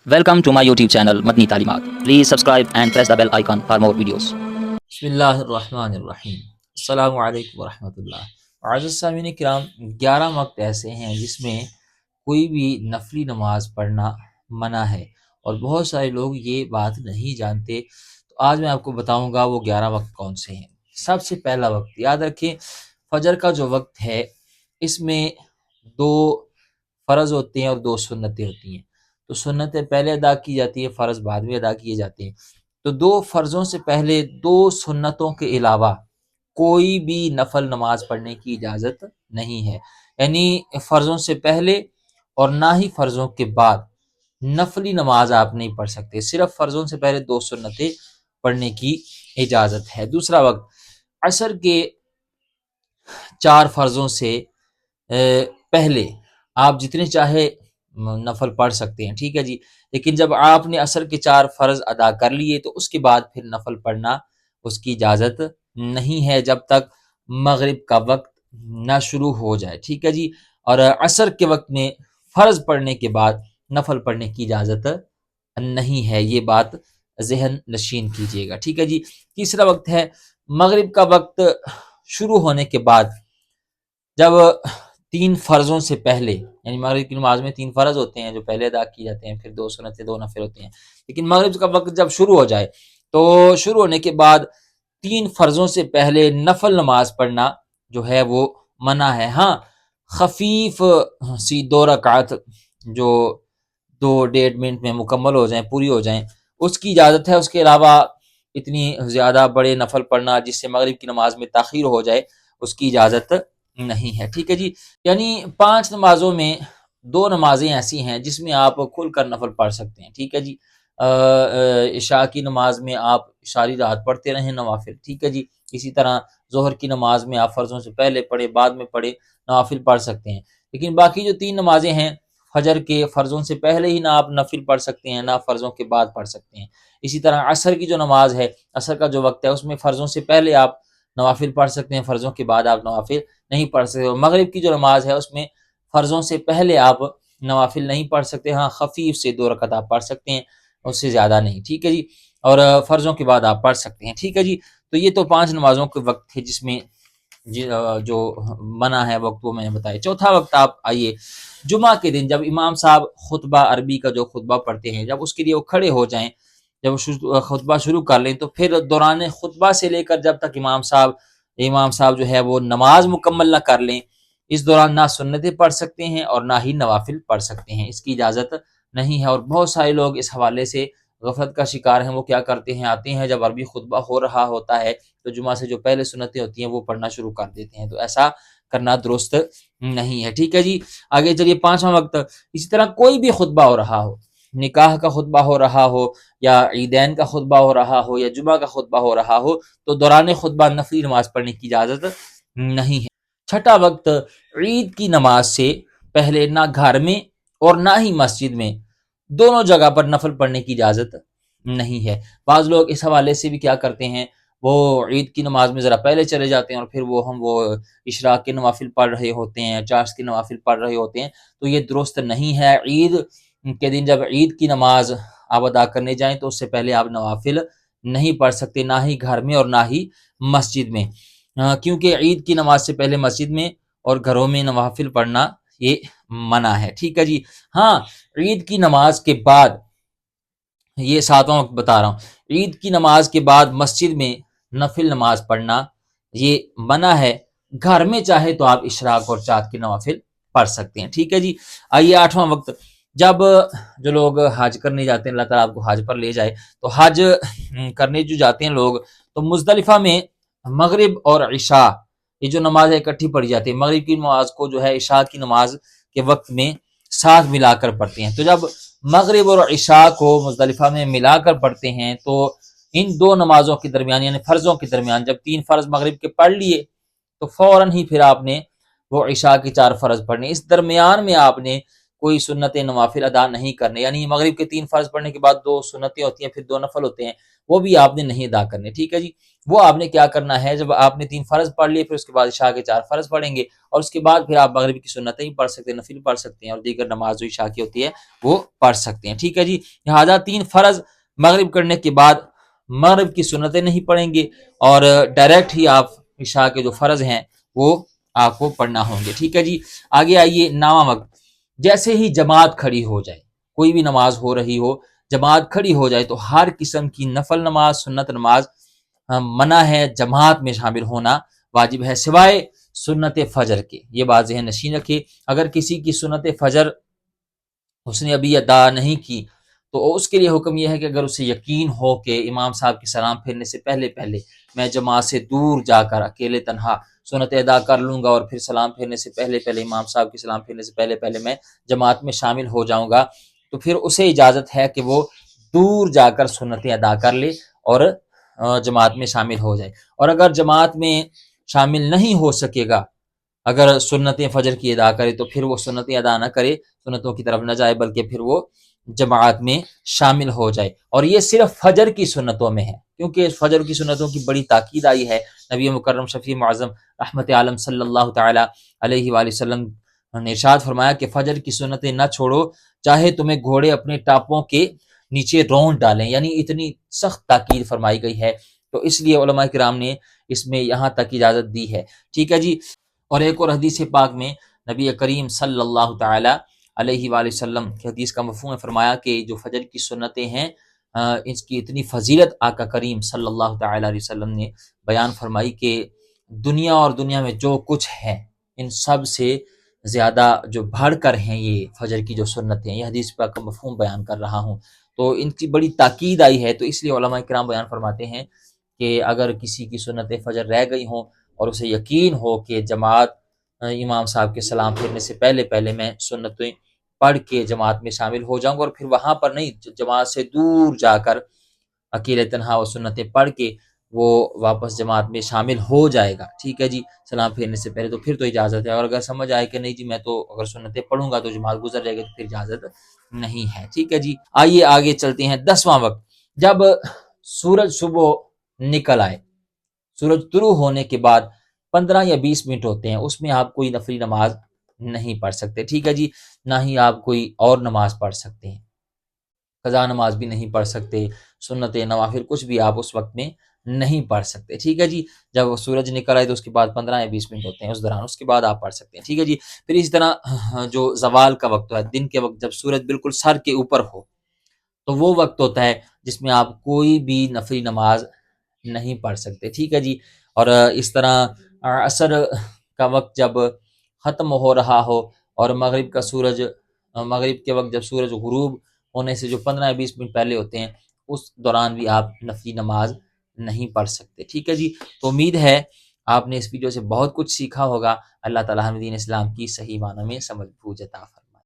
Welcome to my YouTube channel Madni Talimat. Please subscribe and press the bell icon for more videos. بسم اللہ الرحمن الرحیم۔ السلام علیکم ورحمۃ اللہ۔ معزز سامعین کرام، 11 وقت ایسے ہیں جس میں کوئی بھی نفلی نماز پڑھنا منع ہے، اور بہت سارے لوگ یہ بات نہیں جانتے، تو آج میں آپ کو بتاؤں گا وہ 11 وقت کون سے ہیں۔ سب سے پہلا وقت یاد رکھیں، فجر کا جو وقت ہے اس میں 2 فرض ہوتے ہیں اور 2 سنتیں ہوتی ہیں۔ تو سنتیں پہلے ادا کی جاتی ہیں، فرض بعد میں ادا کیے جاتے ہیں۔ تو 2 فرضوں سے پہلے 2 سنتوں کے علاوہ کوئی بھی نفل نماز پڑھنے کی اجازت نہیں ہے، یعنی فرضوں سے پہلے اور نہ ہی فرضوں کے بعد نفلی نماز آپ نہیں پڑھ سکتے، صرف فرضوں سے پہلے 2 سنتیں پڑھنے کی اجازت ہے۔ دوسرا وقت عصر کے 4 فرضوں سے پہلے آپ جتنے چاہے نفل پڑھ سکتے ہیں، ٹھیک ہے جی، لیکن جب آپ نے عصر کے 4 فرض ادا کر لیے تو اس کے بعد پھر نفل پڑھنا اس کی اجازت نہیں ہے جب تک مغرب کا وقت نہ شروع ہو جائے، ٹھیک ہے جی۔ اور عصر کے وقت میں فرض پڑھنے کے بعد نفل پڑھنے کی اجازت نہیں ہے، یہ بات ذہن نشین کیجیے گا، ٹھیک ہے جی۔ تیسرا وقت ہے مغرب کا وقت شروع ہونے کے بعد، جب 3 فرضوں سے پہلے، یعنی مغرب کی نماز میں 3 فرض ہوتے ہیں جو پہلے ادا کیے جاتے ہیں، پھر 2 سنتیں 2 نفل ہوتے ہیں، لیکن مغرب کا وقت جب شروع ہو جائے تو شروع ہونے کے بعد 3 فرضوں سے پہلے نفل نماز پڑھنا جو ہے وہ منع ہے۔ ہاں، خفیف سی 2 رکعت جو 2-1.5 منٹ میں مکمل ہو جائیں، پوری ہو جائیں، اس کی اجازت ہے۔ اس کے علاوہ اتنی زیادہ بڑے نفل پڑھنا جس سے مغرب کی نماز میں تاخیر ہو جائے اس کی اجازت نہیں ہے، ٹھیک ہے جی۔ یعنی 5 نمازوں میں 2 نمازیں ایسی ہیں جس میں آپ کھل کر نفل پڑھ سکتے ہیں، ٹھیک ہے جی۔ عشاء کی نماز میں آپ ساری رات پڑھتے رہیں نوافل، ٹھیک ہے جی۔ اسی طرح ظہر کی نماز میں آپ فرضوں سے پہلے پڑھے بعد میں پڑھے نوافل پڑھ سکتے ہیں، لیکن باقی جو 3 نمازیں ہیں فجر کے فرضوں سے پہلے ہی نہ آپ نفل پڑھ سکتے ہیں نہ فرضوں کے بعد پڑھ سکتے ہیں۔ اسی طرح عصر کی جو نماز ہے، عصر کا جو وقت ہے اس میں فرضوں سے پہلے آپ نوافل پڑھ سکتے ہیں، فرضوں کے بعد آپ نوافل نہیں پڑھ سکتے۔ مغرب کی جو نماز ہے اس میں فرضوں سے پہلے آپ نوافل نہیں پڑھ سکتے، ہاں خفیف سے 2 رکعت آپ پڑھ سکتے ہیں، اس سے زیادہ نہیں، ٹھیک ہے جی۔ اور فرضوں کے بعد آپ پڑھ سکتے ہیں، ٹھیک ہے جی۔ تو یہ تو 5 نمازوں کے وقت تھے جس میں جو منع ہے وقت وہ میں نے بتایا۔ چوتھا وقت آپ آئیے، جمعہ کے دن جب امام صاحب خطبہ عربی کا جو خطبہ پڑھتے ہیں، جب اس کے لیے وہ کھڑے ہو جائیں، جب خطبہ شروع کر لیں، تو پھر دوران خطبہ سے لے کر جب تک امام صاحب جو ہے وہ نماز مکمل نہ کر لیں، اس دوران نہ سنتیں پڑھ سکتے ہیں اور نہ ہی نوافل پڑھ سکتے ہیں، اس کی اجازت نہیں ہے۔ اور بہت سارے لوگ اس حوالے سے غفلت کا شکار ہیں، وہ کیا کرتے ہیں، آتے ہیں جب عربی خطبہ ہو رہا ہوتا ہے تو جمعہ سے جو پہلے سنتیں ہوتی ہیں وہ پڑھنا شروع کر دیتے ہیں، تو ایسا کرنا درست نہیں ہے، ٹھیک ہے جی۔ آگے چلیے 5واں وقت، اسی طرح کوئی بھی خطبہ ہو رہا ہو، نکاح کا خطبہ ہو رہا ہو یا عیدین کا خطبہ ہو رہا ہو یا جمعہ کا خطبہ ہو رہا ہو، تو دوران خطبہ نفلی نماز پڑھنے کی اجازت نہیں ہے۔ چھٹا وقت، عید کی نماز سے پہلے نہ گھر میں اور نہ ہی مسجد میں دونوں جگہ پر نفل پڑھنے کی اجازت نہیں ہے۔ بعض لوگ اس حوالے سے بھی کیا کرتے ہیں، وہ عید کی نماز میں ذرا پہلے چلے جاتے ہیں اور پھر وہ اشراق کے نوافل پڑھ رہے ہوتے ہیں، چاشت کے نوافل پڑھ رہے ہوتے ہیں، تو یہ درست نہیں ہے۔ عید کے دن جب عید کی نماز آپ ادا کرنے جائیں تو اس سے پہلے آپ نوافل نہیں پڑھ سکتے، نہ ہی گھر میں اور نہ ہی مسجد میں، کیونکہ عید کی نماز سے پہلے مسجد میں اور گھروں میں نوافل پڑھنا یہ منع ہے، ٹھیک ہے جی۔ ہاں، عید کی نماز کے بعد، یہ 7واں وقت بتا رہا ہوں، عید کی نماز کے بعد مسجد میں نفل نماز پڑھنا یہ منع ہے۔ گھر میں چاہے تو آپ اشراق اور چاند کی نوافل پڑھ سکتے ہیں، ٹھیک ہے جی۔ آئیے 8واں وقت، جب جو لوگ حج کرنے جاتے ہیں، اللہ تعالیٰ آپ کو حج پر لے جائے، تو حج کرنے جو جاتے ہیں لوگ، تو مزدلفہ میں مغرب اور عشاء یہ جو نماز اکٹھی پڑھی جاتی ہے، مغرب کی نماز کو جو ہے عشاء کی نماز کے وقت میں ساتھ ملا کر پڑھتے ہیں۔ تو جب مغرب اور عشاء کو مزدلفہ میں ملا کر پڑھتے ہیں تو ان 2 نمازوں کے درمیان، یعنی فرضوں کے درمیان، جب 3 فرض مغرب کے پڑھ لیے تو فوراً ہی پھر آپ نے وہ عشاء کے 4 فرض پڑھنے، اس درمیان میں آپ نے کوئی سنت نوافل ادا نہیں کرنے، یعنی مغرب کے 3 فرض پڑھنے کے بعد 2 سنتیں ہوتی ہیں، پھر 2 نفل ہوتے ہیں، وہ بھی آپ نے نہیں ادا کرنے، ٹھیک ہے جی۔ وہ آپ نے کیا کرنا ہے، جب آپ نے 3 فرض پڑھ لیے، پھر اس کے بعد عشاء کے 4 فرض پڑھیں گے، اور اس کے بعد پھر آپ مغرب کی سنتیں ہی پڑھ سکتے ہیں، نفل پڑھ سکتے ہیں، اور دیگر نماز جو عشاء کی ہوتی ہے وہ پڑھ سکتے ہیں، ٹھیک ہے جی۔ لہٰذا 3 فرض مغرب کرنے کے بعد مغرب کی سنتیں نہیں پڑھیں گے، اور ڈائریکٹ ہی آپ عشاء کے جو فرض ہیں وہ آپ کو پڑھنا ہوں گے، ٹھیک ہے جی۔ آگے آئیے 9واں وقت، جیسے ہی جماعت کھڑی ہو جائے، کوئی بھی نماز ہو رہی ہو، جماعت کھڑی ہو جائے، تو ہر قسم کی نفل نماز، سنت نماز منع ہے، جماعت میں شامل ہونا واجب ہے، سوائے سنت فجر کے۔ یہ بات ذہن نشین رکھیے، اگر کسی کی سنت فجر اس نے ابھی ادا نہیں کی تو اس کے لیے حکم یہ ہے کہ اگر اسے یقین ہو کہ امام صاحب کے سلام پھیرنے سے پہلے میں جماعت سے دور جا کر اکیلے تنہا سنت ادا کر لوں گا، اور پھر سلام پھیرنے سے پہلے امام صاحب کے سلام پھیرنے سے پہلے میں جماعت میں شامل ہو جاؤں گا، تو پھر اسے اجازت ہے کہ وہ دور جا کر سنتیں ادا کر لے اور جماعت میں شامل ہو جائے۔ اور اگر جماعت میں شامل نہیں ہو سکے گا، اگر سنتیں فجر کی ادا کرے، تو پھر وہ سنتیں ادا نہ کرے، سنتوں کی طرف نہ جائے، بلکہ پھر وہ جماعت میں شامل ہو جائے۔ اور یہ صرف فجر کی سنتوں میں ہے، کیونکہ فجر کی سنتوں کی بڑی تاکید آئی ہے۔ نبی مکرم شفیع معظم رحمت عالم صلی اللہ تعالی علیہ وآلہ وسلم نے ارشاد فرمایا کہ فجر کی سنتیں نہ چھوڑو، چاہے تمہیں گھوڑے اپنے ٹاپوں کے نیچے رونٹ ڈالیں، یعنی اتنی سخت تاکید فرمائی گئی ہے، تو اس لیے علماء کرام نے اس میں یہاں تک اجازت دی ہے، ٹھیک ہے جی۔ اور ایک اور حدیث پاک میں نبی کریم صلی اللہ تعالی علیہ وآلہ وسلم کی حدیث کا مفہوم ہے، فرمایا کہ جو فجر کی سنتیں ہیں اس کی اتنی فضیلت آقا کریم صلی اللہ تعالی علیہ وسلم نے بیان فرمائی کہ دنیا اور دنیا میں جو کچھ ہے ان سب سے زیادہ جو بڑھ کر ہیں یہ فجر کی جو سنتیں ہیں، یہ حدیث پاک کا مفہوم بیان کر رہا ہوں، تو ان کی بڑی تاکید آئی ہے، تو اس لیے علماء کرام بیان فرماتے ہیں کہ اگر کسی کی سنت فجر رہ گئی ہوں اور اسے یقین ہو کہ جماعت امام صاحب کے سلام پھیرنے سے پہلے میں سنتیں پڑھ کے جماعت میں شامل ہو جاؤں گا، اور پھر وہاں پر نہیں، جماعت سے دور جا کر اکیلے تنہا وہ سنتیں پڑھ کے وہ واپس جماعت میں شامل ہو جائے گا، ٹھیک ہے جی، سلام پھیرنے سے پہلے، تو پھر تو اجازت ہے۔ اور اگر سمجھ آئے کہ نہیں جی میں تو اگر سنتیں پڑھوں گا تو جماعت گزر جائے گی، تو پھر اجازت نہیں ہے، ٹھیک ہے جی۔ آئیے آگے چلتے ہیں 10واں وقت، جب سورج صبح نکل آئے، سورج طلوع ہونے کے بعد 15 یا 20 منٹ ہوتے ہیں، اس میں آپ کوئی نفلی نماز نہیں پڑھ سکتے، ٹھیک ہے جی، نہ ہی آپ کوئی اور نماز پڑھ سکتے ہیں، قضا نماز بھی نہیں پڑھ سکتے، سنت نوافل کچھ بھی آپ اس وقت میں نہیں پڑھ سکتے، ٹھیک ہے جی۔ جب سورج نکل آئے تو اس کے بعد 15 یا 20 منٹ ہوتے ہیں، اس دوران اس کے بعد آپ پڑھ سکتے ہیں، ٹھیک ہے جی۔ پھر اسی طرح جو زوال کا وقت ہے، دن کے وقت، جب سورج بالکل سر کے اوپر ہو، تو وہ وقت ہوتا ہے جس میں آپ کوئی بھی نفلی نماز نہیں پڑھ سکتے، ٹھیک ہے جی۔ اور اس طرح عصر کا وقت جب ختم ہو رہا ہو اور مغرب کے وقت جب سورج غروب ہونے سے جو 15 یا 20 منٹ پہلے ہوتے ہیں، اس دوران بھی آپ نفلی نماز نہیں پڑھ سکتے، ٹھیک ہے جی۔ تو امید ہے آپ نے اس ویڈیو سے بہت کچھ سیکھا ہوگا۔ اللہ تعالیٰ ہمیں دین اسلام کی صحیح معنوں میں سمجھ بوجھ عطا فرمائے۔